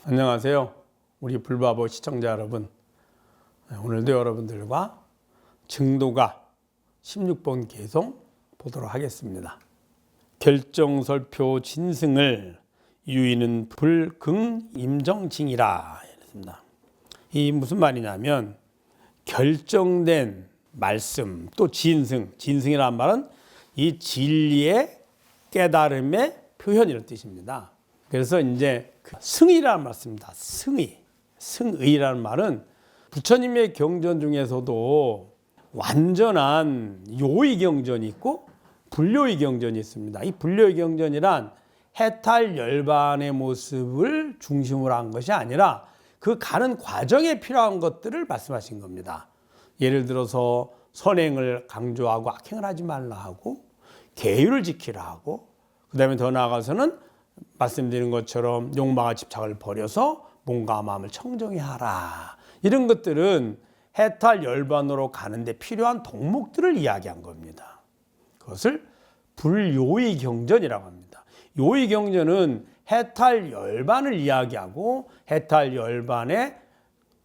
안녕하세요. 우리 불바보 시청자 여러분. 오늘도 여러분들과 증도가 16번 계속 보도록 하겠습니다. 결정설표 진승을 유의는 불긍임정징이라 했습니다. 이 무슨 말이냐면 결정된 말씀 또 진승이라는 말은 이 진리의 깨달음의 표현이라는 뜻입니다. 그래서 이제 승의라는 말씀입니다. 승의라는 말은 부처님의 경전 중에서도 완전한 요의 경전이 있고 불요의 경전이 있습니다. 이 불요의 경전이란 해탈 열반의 모습을 중심으로 한 것이 아니라 그 가는 과정에 필요한 것들을 말씀하신 겁니다. 예를 들어서 선행을 강조하고 악행을 하지 말라 하고 계율을 지키라 하고 그 다음에 더 나아가서는 말씀드린 것처럼 욕망과 집착을 버려서 몸과 마음을 청정히 하라. 이런 것들은 해탈 열반으로 가는데 필요한 덕목들을 이야기한 겁니다. 그것을 불요의 경전이라고 합니다. 요의 경전은 해탈 열반을 이야기하고 해탈 열반에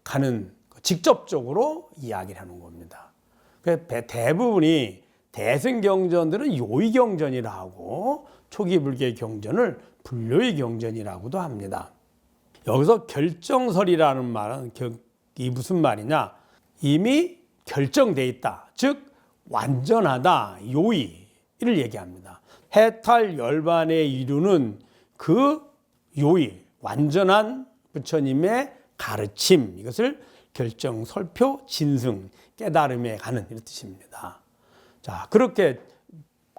가는 직접적으로 이야기를 하는 겁니다. 대부분이 대승경전들은 요의 경전이라 하고 초기 불교 경전을 불요의 경전이라고도 합니다. 여기서 결정설이라는 말은 이 무슨 말이냐? 이미 결정돼 있다. 즉 완전하다. 요의를 얘기합니다. 해탈 열반에 이루는 그 요의, 완전한 부처님의 가르침, 이것을 결정설표 진승, 깨달음에 가는 이런 뜻입니다. 자,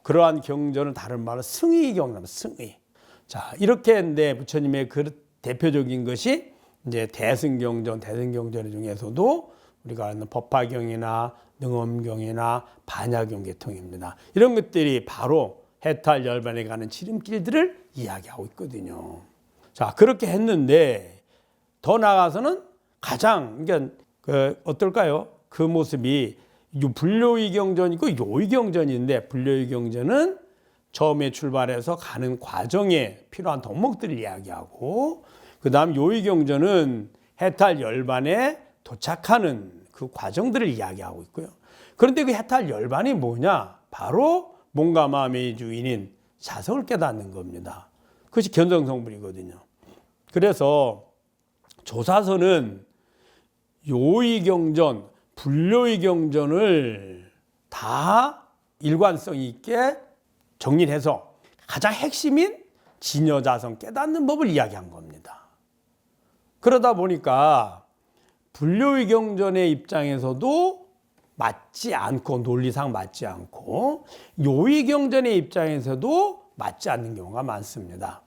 그러한 경전을 다른 말로 승의 경전입니다. 승의. 자, 이렇게 했는데 부처님의 그 대표적인 것이 이제 대승경전 중에서도 우리가 아는 법화경이나 능엄경이나 반야경 계통입니다. 이런 것들이 바로 해탈 열반에 가는 지름길들을 이야기하고 있거든요. 자, 그렇게 했는데 더 나아가서는 가장 어떨까요? 그 모습이 불요의 경전이고 요의 경전인데 불요의 경전은 처음에 출발해서 가는 과정에 필요한 덕목들을 이야기하고 그 다음 요의 경전은 해탈 열반에 도착하는 그 과정들을 이야기하고 있고요. 그런데 그 해탈 열반이 뭐냐? 바로 몸과 마음의 주인인 자성을 깨닫는 겁니다. 그것이 견성성불이거든요. 그래서 조사서는 요의 경전, 불요의 경전을 다 일관성 있게 정리를 해서 가장 핵심인 진여자성 깨닫는 법을 이야기한 겁니다. 그러다 보니까 불요의 경전의 입장에서도 맞지 않고 논리상 맞지 않고 요의 경전의 입장에서도 맞지 않는 경우가 많습니다.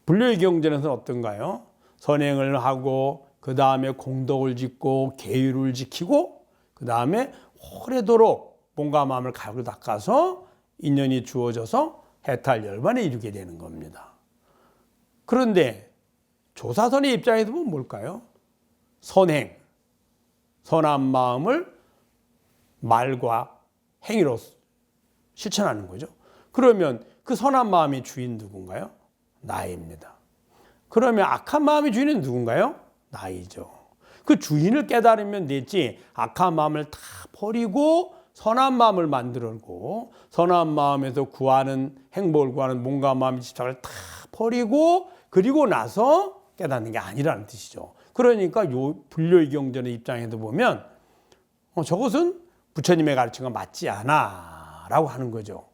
불요의 경전에서는 어떤가요? 선행을 하고 그 다음에 공덕을 짓고 계율을 지키고 그 다음에 오래도록 몸과 마음을 가지고 닦아서 인연이 주어져서 해탈 열반에 이르게 되는 겁니다. 그런데 조사선의 입장에서 보면 뭘까요? 선행, 선한 마음을 말과 행위로 실천하는 거죠. 그러면 그 선한 마음의 주인 누군가요? 나입니다. 그러면 악한 마음의 주인은 누군가요? 나이죠. 그 주인을 깨달으면 되지 악한 마음을 다 버리고 선한 마음을 만들고 선한 마음에서 구하는 행복을 구하는 몸과 마음의 집착을 다 버리고 그리고 나서 깨닫는 게 아니라는 뜻이죠. 그러니까 요 불요의 경전의 입장에서 보면 저것은 부처님의 가르침과 맞지 않아 라고 하는 거죠.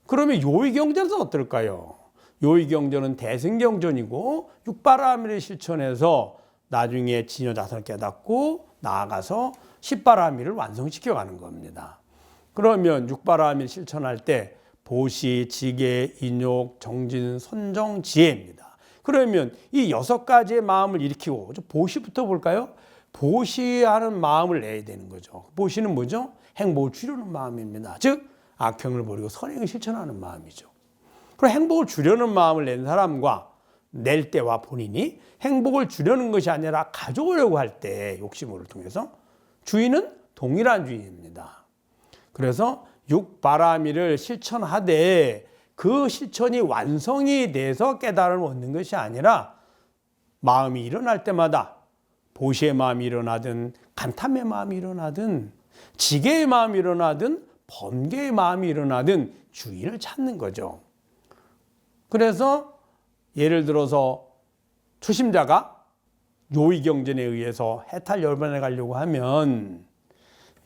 그러면 요의 경전은 어떨까요? 요의 경전은 대승경전이고 육바라밀을 실천해서 나중에 진여자성을 깨닫고 나아가서 십바라밀을 완성시켜가는 겁니다. 그러면 육바라밀 실천할 때 보시, 지계, 인욕, 정진, 선정, 지혜입니다. 그러면 이 6가지의 마음을 일으키고 보시부터 볼까요? 보시하는 마음을 내야 되는 거죠. 보시는 뭐죠? 행복을 주려는 마음입니다. 즉 악행을 버리고 선행을 실천하는 마음이죠. 그럼 행복을 주려는 마음을 낸 사람과 낼 때와 본인이 행복을 주려는 것이 아니라 가져오려고 할 때 욕심을 통해서 주인은 동일한 주인입니다. 그래서 육바라밀을 실천하되 그 실천이 완성이 돼서 깨달음을 얻는 것이 아니라 마음이 일어날 때마다 보시의 마음이 일어나든 간탐의 마음이 일어나든 지게의 마음이 일어나든 번개의 마음이 일어나든 주인을 찾는 거죠. 그래서 예를 들어서 초심자가 요의경전에 의해서 해탈 열반에 가려고 하면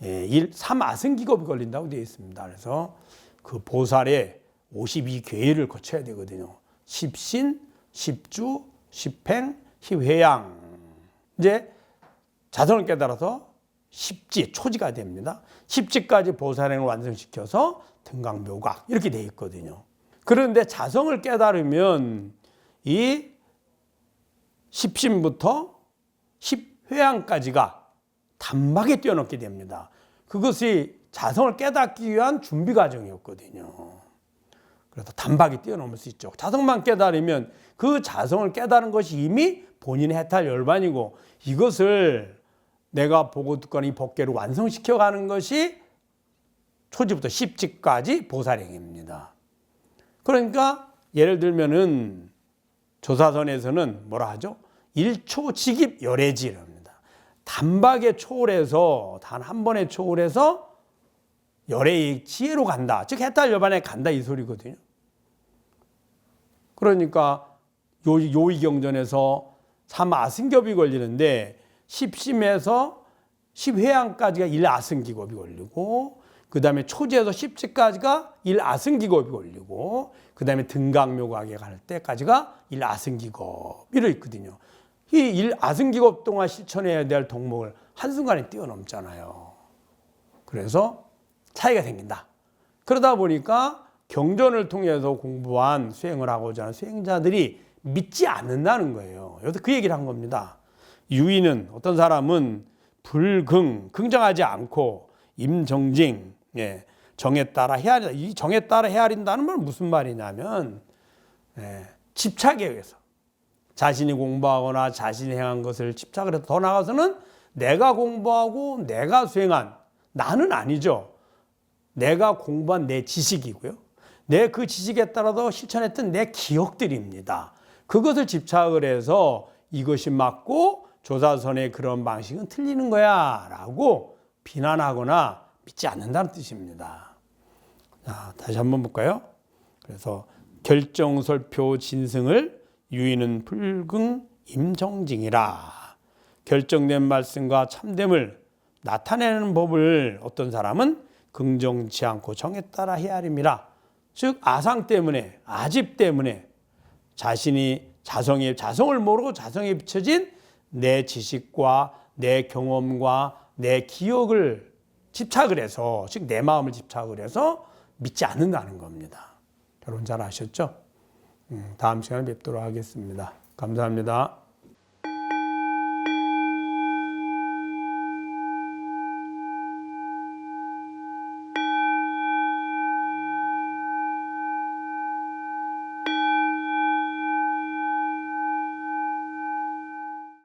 3아승기겁이 걸린다고 되어 있습니다. 그래서 그 보살의 52괴를 거쳐야 되거든요. 십신, 십주, 십행, 십회양. 이제 자성을 깨달아서 십지, 초지가 됩니다. 십지까지 보살행을 완성시켜서 등강묘각 이렇게 되어 있거든요. 그런데 자성을 깨달으면 이 십신부터 십회양까지가 단박에 뛰어넘게 됩니다. 그것이 자성을 깨닫기 위한 준비 과정이었거든요. 그래서 단박에 뛰어넘을 수 있죠. 자성만 깨달으면 그 자성을 깨달은 것이 이미 본인의 해탈 열반이고 이것을 내가 보고 듣거나 이 법계를 완성시켜가는 것이 초지부터 십지까지 보살행입니다. 그러니까 예를 들면은 조사선에서는 뭐라 하죠? 일초직입 열애지랍니다. 단박에 초월해서 단 한 번에 초월해서 열애의 지혜로 간다. 즉 해탈 열반에 간다 이 소리거든요. 그러니까 요의경전에서 3아승겹이 걸리는데 십심에서 십회양까지가 1아승기겁이 걸리고 그 다음에 초지에서 십지까지가 1아승기겁이 걸리고 그 다음에 등강묘각에 갈 때까지가 1아승기겁 이러 있거든요. 이 1아승기겁 동안 실천해야 될 덕목을 한순간에 뛰어넘잖아요. 그래서 차이가 생긴다. 그러다 보니까 경전을 통해서 공부한 수행을 하고자 하는 수행자들이 믿지 않는다는 거예요. 여기서 그 얘기를 한 겁니다. 유의는 어떤 사람은 긍정하지 않고 임정징, 정에 따라 헤아린다. 이 정에 따라 헤아린다는 말은 무슨 말이냐면 집착에 의해서 자신이 공부하거나 자신이 행한 것을 집착을 해서 더 나아가서는 내가 공부하고 내가 수행한 나는 아니죠. 내가 공부한 내 지식이고요. 내 그 지식에 따라서 실천했던 내 기억들입니다. 그것을 집착을 해서 이것이 맞고 조사선의 그런 방식은 틀리는 거야 라고 비난하거나 믿지 않는다는 뜻입니다. 자, 다시 한번 볼까요? 그래서 결정설표 진승을 유의는 불긍 임정징이라. 결정된 말씀과 참됨을 나타내는 법을 어떤 사람은 긍정치 않고 정에 따라 헤아림이라. 즉 아상 때문에 아집 때문에 자신이 자성을 모르고 자성에 비춰진 내 지식과 내 경험과 내 기억을 집착을 해서 즉 내 마음을 집착을 해서 믿지 않는다는 겁니다. 여러분 잘 아셨죠? 다음 시간에 뵙도록 하겠습니다. 감사합니다.